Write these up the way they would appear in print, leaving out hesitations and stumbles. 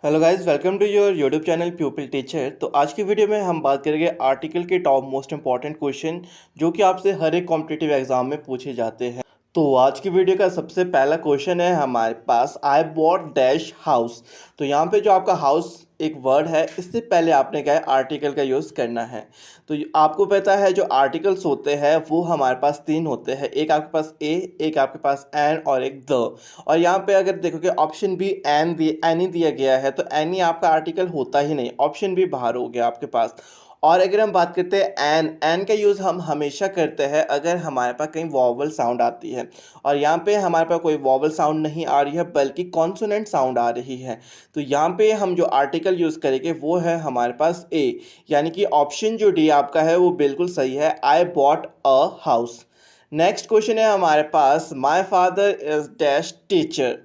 Hello guys, welcome to your YouTube channel pupil teacher. तो आज की वीडियो में हम बात करेंगे आर्टिकल के टॉप मोस्ट इंपॉर्टेंट क्वेश्चन जो कि आपसे हर एक कॉम्पिटिटिव एग्जाम में पूछे जाते हैं। तो आज की वीडियो का सबसे पहला क्वेश्चन है हमारे पास, आई बॉट डैश हाउस। तो यहाँ पे जो आपका हाउस एक वर्ड है, इससे पहले आपने क्या है आर्टिकल का यूज़ करना है। तो आपको पता है जो आर्टिकल्स होते हैं वो हमारे पास तीन होते हैं, एक आपके पास ए, एक आपके पास एन और एक द। और यहाँ पे अगर देखोगे ऑप्शन बी एनी दिया गया है, तो एनी आपका आर्टिकल होता ही नहीं, ऑप्शन बी बाहर हो गया आपके पास। और अगर हम बात करते हैं एन का यूज़ हम हमेशा करते हैं अगर हमारे पास कहीं वॉवल साउंड आती है, और यहाँ पे हमारे पास कोई वॉवल साउंड नहीं आ रही है बल्कि कॉन्सोनेंट साउंड आ रही है। तो यहाँ पे हम जो आर्टिकल यूज़ करेंगे वो है हमारे पास ए, यानी कि ऑप्शन जो डी आपका है वो बिल्कुल सही है, I bought a house. Next question है हमारे पास, my father is dash teacher.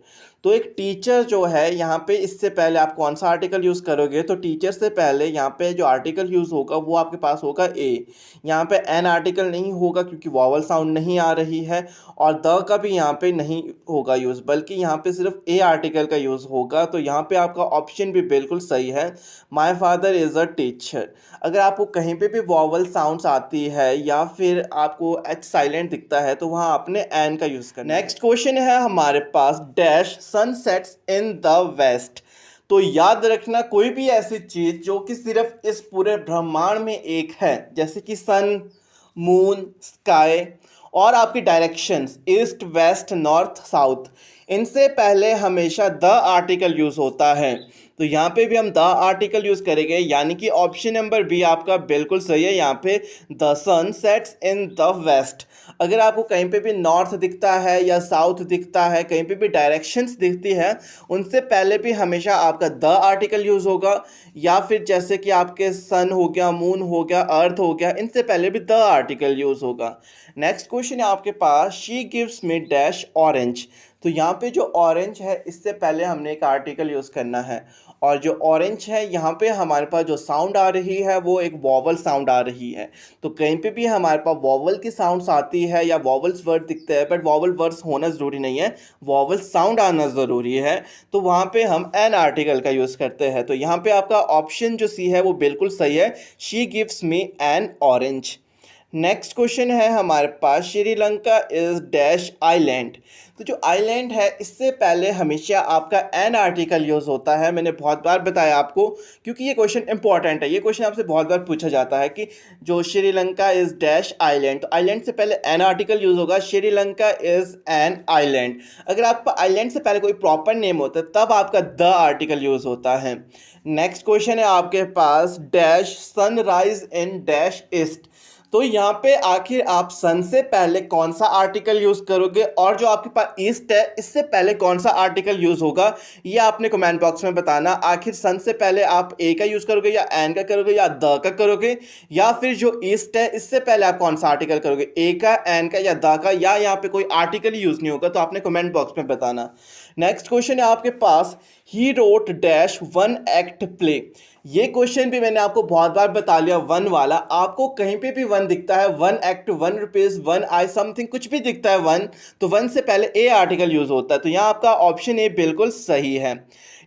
तो एक टीचर जो है यहाँ पे, इससे पहले आप कौन सा आर्टिकल यूज़ करोगे? तो टीचर से पहले यहाँ पे जो आर्टिकल यूज़ होगा वो आपके पास होगा ए। यहाँ पे एन आर्टिकल नहीं होगा क्योंकि वॉवल साउंड नहीं आ रही है, और द का भी यहाँ पे नहीं होगा यूज़, बल्कि यहाँ पे सिर्फ ए आर्टिकल का यूज़ होगा। तो यहाँ पे आपका ऑप्शन भी बिल्कुल सही है, my father is a teacher. अगर आपको कहीं पे भी वॉवल साउंड्स आती है या फिर आपको एच साइलेंट दिखता है तो वहाँ आपने एन का यूज़ करना है। नेक्स्ट क्वेश्चन है हमारे पास, dash sun sets in the west. तो याद रखना, कोई भी ऐसी चीज़ जो कि सिर्फ इस पूरे ब्रह्मांड में एक है, जैसे कि सन, मून, स्काई, और आपकी directions east, west, north, south, इनसे पहले हमेशा द आर्टिकल यूज़ होता है। तो यहाँ पे भी हम द आर्टिकल यूज़ करेंगे, यानी कि ऑप्शन नंबर बी आपका बिल्कुल सही है। यहाँ पे the sun sets in the west. अगर आपको कहीं पे भी नॉर्थ दिखता है या साउथ दिखता है, कहीं पे भी डायरेक्शंस दिखती है, उनसे पहले भी हमेशा आपका द आर्टिकल यूज़ होगा, या फिर जैसे कि आपके सन हो गया, मून हो गया, अर्थ हो गया, इनसे पहले भी द आर्टिकल यूज़ होगा। नेक्स्ट क्वेश्चन है आपके पास, she gives me dash orange. तो यहाँ पे जो ऑरेंज है, इससे पहले हमने एक आर्टिकल यूज़ करना है, और जो ऑरेंज है यहाँ पे हमारे पास जो साउंड आ रही है वो एक वॉवल साउंड आ रही है। तो कहीं पे भी हमारे पास वॉवल की साउंड्स आती है या वॉवल्स वर्ड दिखते हैं, बट वॉवल वर्ड्स होना ज़रूरी नहीं है, वॉवल साउंड आना ज़रूरी है। तो वहाँ पे हम एन आर्टिकल का यूज़ करते हैं। तो यहाँ पे आपका ऑप्शन जो सी है वो बिल्कुल सही है, she gives me N orange. Next question है हमारे पास, श्रीलंका इज डैश आइलैंड। तो जो आइलैंड है, इससे पहले हमेशा आपका एन आर्टिकल यूज़ होता है। मैंने बहुत बार बताया आपको, क्योंकि ये क्वेश्चन इंपॉर्टेंट है, ये क्वेश्चन आपसे बहुत बार पूछा जाता है कि जो श्रीलंका इज डैश आइलैंड, तो आइलैंड से पहले एन आर्टिकल यूज़ होगा, श्रीलंका इज एन आइलैंड। अगर आपका आइलैंड से पहले कोई प्रॉपर नेम होता है तब आपका द आर्टिकल यूज़ होता है। नेक्स्ट क्वेश्चन है आपके पास, dash sun rise in dash east. तो यहाँ पे आखिर आप सन से पहले कौन सा आर्टिकल यूज करोगे, और जो आपके पास ईस्ट है इससे पहले कौन सा आर्टिकल यूज होगा, ये आपने कमेंट बॉक्स में बताना। आखिर सन से पहले आप ए का यूज करोगे या एन का करोगे या द का करोगे, या फिर जो ईस्ट है इससे पहले आप कौन सा आर्टिकल करोगे, ए का, एन का या द का, या यहाँ पे कोई आर्टिकल यूज नहीं होगा। तो आपने कमेंट बॉक्स में बताना। नेक्स्ट क्वेश्चन है आपके पास, he wrote dash one act play. ये क्वेश्चन भी मैंने आपको बहुत बार बता लिया, वन वाला। आपको कहीं पे भी वन दिखता है, one act, one rupees, one आई समथिंग, कुछ भी दिखता है वन, तो वन से पहले ए आर्टिकल यूज होता है। तो यहाँ आपका ऑप्शन ए बिल्कुल सही है।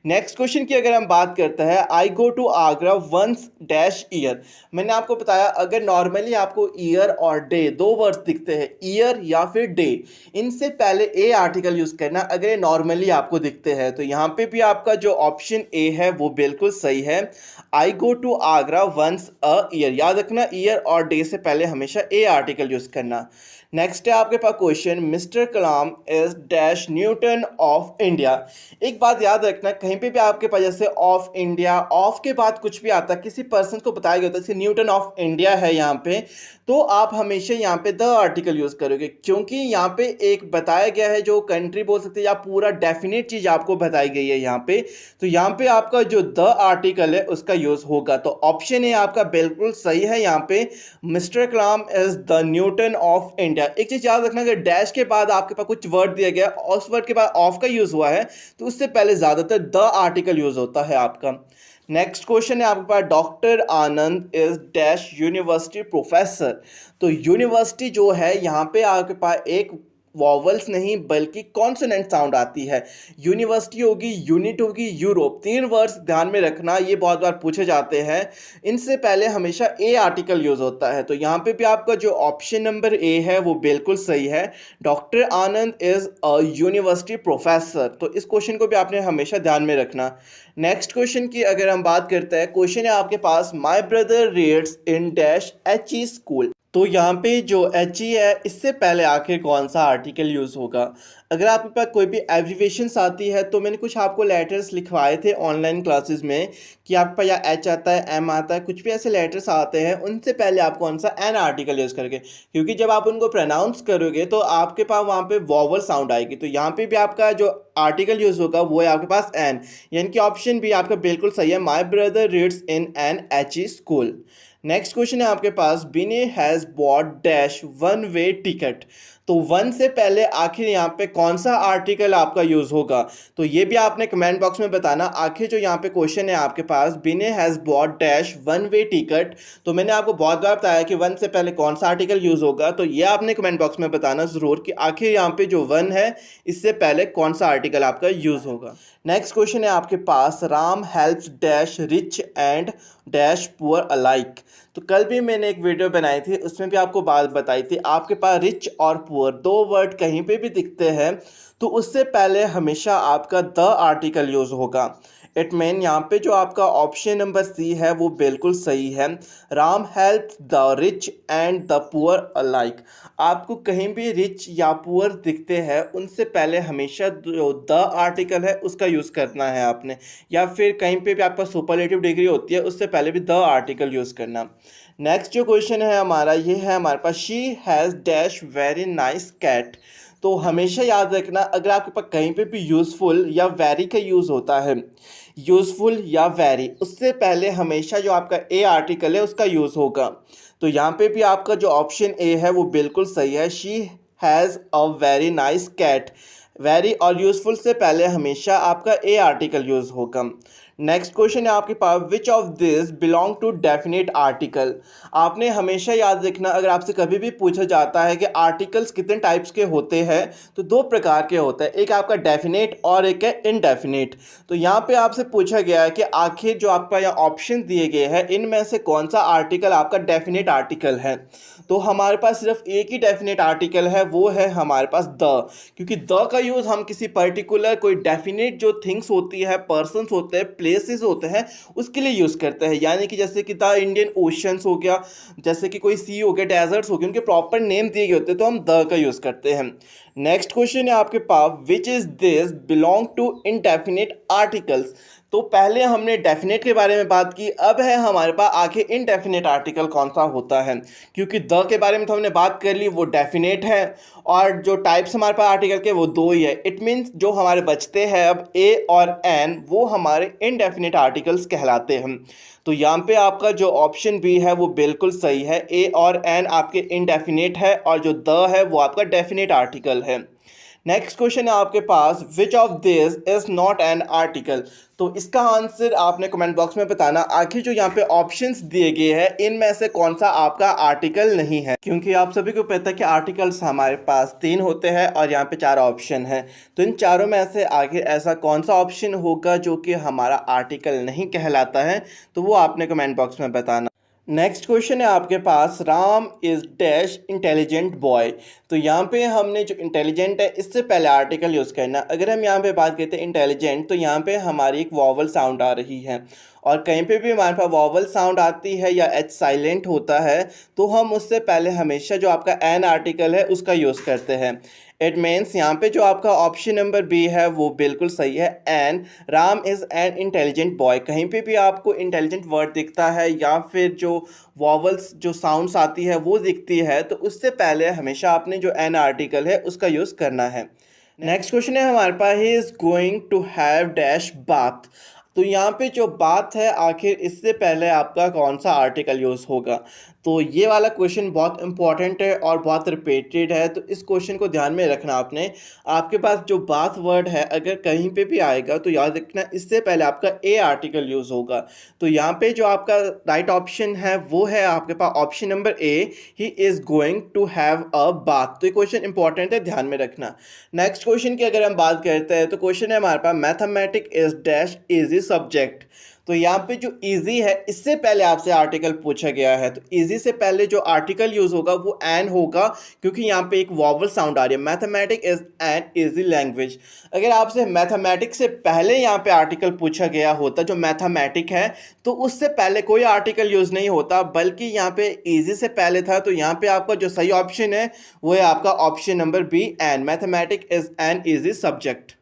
नेक्स्ट क्वेश्चन की अगर हम बात करते हैं, I go to Agra once dash year. मैंने आपको बताया अगर नॉर्मली आपको ईयर और डे दो वर्ड्स दिखते हैं, ईयर या फिर डे, इनसे पहले ए आर्टिकल यूज करना अगर ये नॉर्मली आपको दिखते हैं। तो यहाँ पे भी आपका जो ऑप्शन ए है वो बिल्कुल सही है, I go to Agra once a year. याद रखना, ईयर और डे से पहले हमेशा ए आर्टिकल यूज करना। नेक्स्ट है आपके पास question, mister Kalam is dash Newton of India. एक बात याद रखना, कहीं पे भी आपके पास जैसे ऑफ इंडिया, ऑफ के बाद कुछ भी आता है, किसी पर्सन को बताया गया होता है, जैसे न्यूटन ऑफ इंडिया है यहाँ पे, तो आप हमेशा यहाँ पे द आर्टिकल यूज करोगे, क्योंकि यहाँ पे एक बताया गया है जो कंट्री बोल सकते हैं या पूरा डेफिनेट चीज आपको बताई गई है यहाँ पे। तो यहाँ पे आपका जो द आर्टिकल है उसका यूज होगा। तो ऑप्शन ए आपका बिल्कुल सही है, यहाँ पे mister Kalam is the Newton of India. एक चीज याद रखना, अगर डैश के बाद आपके पास कुछ वर्ड दिया गया और उस वर्ड के बाद ऑफ का यूज हुआ है, तो उससे पहले ज्यादातर द आर्टिकल यूज होता है आपका। नेक्स्ट क्वेश्चन है आपके पास, doctor Anand is dash university professor. तो यूनिवर्सिटी जो है यहाँ पे आपके पास एक वॉवल्स नहीं बल्कि कॉन्सोनेंट साउंड आती है। यूनिवर्सिटी होगी, यूनिट होगी, यूरोप, 3 वर्ड्स ध्यान में रखना, ये बहुत बार पूछे जाते हैं। इनसे पहले हमेशा ए आर्टिकल यूज़ होता है। तो यहाँ पे भी आपका जो ऑप्शन नंबर ए है वो बिल्कुल सही है। Doctor Anand is a university professor. तो इस क्वेश्चन को भी आपने हमेशा ध्यान में रखना। नेक्स्ट क्वेश्चन की अगर हम बात करते हैं, क्वेश्चन है आपके पास, my brother reads in dash H E school. तो यहाँ पे जो एच ई है, इससे पहले आखिर कौन सा आर्टिकल यूज़ होगा? अगर आपके पास कोई भी एब्रिविएशंस आती है, तो मैंने कुछ आपको लेटर्स लिखवाए थे ऑनलाइन क्लासेस में कि आपके पास या एच आता है, एम आता है, कुछ भी ऐसे लेटर्स आते हैं, उनसे पहले आप कौन सा एन आर्टिकल यूज़ करके, क्योंकि जब आप उनको प्रोनाउंस करोगे तो आपके पास वहाँ पे वॉवल साउंड आएगी। तो यहाँ पे भी आपका जो आर्टिकल यूज़ होगा वो है आपके पास एन, यानी कि ऑप्शन भी आपका बिल्कुल सही है। माई brother reads in an H E school. Next question है आपके पास, बिने has bot dash one way ticket. तो वन से पहले आखिर यहाँ पे कौन सा आर्टिकल आपका यूज़ होगा? तो ये भी आपने कमेंट बॉक्स में बताना। आखिर जो यहाँ पे क्वेश्चन है आपके पास, बिने has bot dash one way ticket, तो मैंने आपको बहुत बार बताया कि वन से पहले कौन सा आर्टिकल यूज़ होगा। तो ये आपने कमेंट बॉक्स में बताना ज़रूर कि आखिर यहाँ पे जो वन है, इससे पहले कौन सा आर्टिकल आपका यूज़ होगा। नेक्स्ट क्वेश्चन है आपके पास, Ram helps dash rich and dash poor alike. तो कल भी मैंने एक वीडियो बनाई थी, उसमें भी आपको बात बताई थी। आपके पास रिच और पुअर दो वर्ड कहीं पे भी दिखते हैं तो उससे पहले हमेशा आपका द आर्टिकल यूज़ होगा। इट मीन यहाँ पे जो आपका ऑप्शन नंबर सी है वो बिल्कुल सही है। Ram helps the rich and the poor alike. आपको कहीं भी रिच या पुअर दिखते हैं, उनसे पहले हमेशा जो द आर्टिकल है उसका यूज़ करना है आपने, या फिर कहीं पे भी आपका सुपरलेटिव डिग्री होती है उससे पहले भी द आर्टिकल यूज़ करना। नेक्स्ट जो क्वेश्चन है हमारा, ये है हमारे पास, she has dash very nice cat. तो हमेशा याद रखना, अगर आपके पास कहीं पे भी यूज़फुल या वेरी का यूज़ होता है, यूज़फुल या वेरी, उससे पहले हमेशा जो आपका ए आर्टिकल है उसका यूज़ होगा। तो यहाँ पे भी आपका जो ऑप्शन ए है वो बिल्कुल सही है। She has a very nice cat. Very और यूज़फुल से पहले हमेशा आपका ए आर्टिकल यूज़ होगा। नेक्स्ट क्वेश्चन है आपके पास, which of this belong to definite article. आपने हमेशा याद रखना, अगर आपसे कभी भी पूछा जाता है कि आर्टिकल्स कितने टाइप्स के होते हैं, तो दो प्रकार के होते हैं, एक आपका डेफिनेट और एक है इनडेफिनेट। तो यहाँ पे आपसे पूछा गया है कि आखिर जो आपका यहाँ ऑप्शन दिए गए हैं, इनमें से कौन सा आर्टिकल आपका डेफिनेट आर्टिकल है। तो हमारे पास सिर्फ एक ही डेफिनेट आर्टिकल है, वो है हमारे पास द, क्योंकि द का यूज़ हम किसी पर्टिकुलर कोई डेफिनेट जो थिंग्स होती है, पर्सन्स होते हैं, प्लेसेस होते हैं, उसके लिए यूज़ करते हैं। यानी कि जैसे कि द इंडियन ओशंस हो गया, जैसे कि कोई सी हो गया, डेजर्ट्स हो गए, उनके प्रॉपर नेम दिए गए होते हैं तो हम द का यूज़ करते हैं। नेक्स्ट क्वेश्चन है आपके पास, which is this belong to indefinite articles. तो पहले हमने डेफिनेट के बारे में बात की, अब है हमारे पास आखिर इनडेफिनेट आर्टिकल कौन सा होता है। क्योंकि द के बारे में तो हमने बात कर ली, वो डेफिनेट है, और जो टाइप्स हमारे पास आर्टिकल के वो दो ही है। इट मीन्स जो हमारे बचते हैं अब ए और एन, वो हमारे इनडेफिनेट आर्टिकल्स कहलाते हैं। तो यहाँ पे आपका जो ऑप्शन बी है वो बिल्कुल सही है। ए और एन आपके इनडेफिनेट है और जो द है वो आपका डेफिनेट आर्टिकल है। नेक्स्ट क्वेश्चन है आपके पास, which of this is not an article. तो इसका आंसर आपने कमेंट बॉक्स में बताना। आखिर जो यहाँ पे ऑप्शंस दिए गए हैं, इनमें से कौन सा आपका आर्टिकल नहीं है, क्योंकि आप सभी को पता है कि आर्टिकल्स हमारे पास 3 होते हैं और यहाँ पे 4 ऑप्शन है। तो इन चारों में से आखिर ऐसा कौन सा ऑप्शन होगा जो कि हमारा आर्टिकल नहीं कहलाता है, तो वो आपने कमेंट बॉक्स में बताना। नेक्स्ट क्वेश्चन है आपके पास, Ram is dash intelligent boy. तो यहाँ पे हमने जो इंटेलिजेंट है, इससे पहले आर्टिकल यूज़ करना। अगर हम यहाँ पे बात करते हैं इंटेलिजेंट, तो यहाँ पे हमारी एक वॉवल साउंड आ रही है, और कहीं पे भी हमारे पास वॉवल साउंड आती है या एच साइलेंट होता है, तो हम उससे पहले हमेशा जो आपका एन आर्टिकल है उसका यूज़ करते हैं। इट मीन्स यहाँ पे जो आपका ऑप्शन नंबर बी है वो बिल्कुल सही है। An, Ram is an intelligent boy. कहीं पे भी आपको इंटेलिजेंट वर्ड दिखता है या फिर जो वॉवल्स जो साउंड्स आती है वो दिखती है, तो उससे पहले हमेशा आपने जो एन आर्टिकल है उसका यूज़ करना है। नेक्स्ट क्वेश्चन है हमारे पास, he is going to have dash bath. तो यहाँ पे जो बात है, आखिर इससे पहले आपका कौन सा आर्टिकल यूज़ होगा। तो ये वाला क्वेश्चन बहुत इंपॉर्टेंट है और बहुत रिपीटेड है, तो इस क्वेश्चन को ध्यान में रखना आपने। आपके पास जो बाथ वर्ड है अगर कहीं पे भी आएगा तो याद रखना इससे पहले आपका ए आर्टिकल यूज़ होगा। तो यहाँ पे जो आपका राइट ऑप्शन है वो है आपके पास option number A, he is going to have a bath. तो ये क्वेश्चन इंपॉर्टेंट है, ध्यान में रखना। नेक्स्ट क्वेश्चन की अगर हम बात करते हैं तो क्वेश्चन है हमारे पास mathematic is dash easy subject. तो यहाँ पे जो इजी है इससे पहले आपसे आर्टिकल पूछा गया है, तो इजी से पहले जो आर्टिकल यूज होगा वो एन होगा, क्योंकि यहाँ पे एक वॉवल साउंड आ रही है। Mathematic is an easy language. अगर आपसे मैथमेटिक्स से पहले यहाँ पे आर्टिकल पूछा गया होता जो मैथमेटिक है, तो उससे पहले कोई आर्टिकल यूज नहीं होता, बल्कि यहाँ पे इजी से पहले था। तो यहाँ पे आपका जो सही ऑप्शन है वो है आपका option number B, an. Mathematic is an easy subject.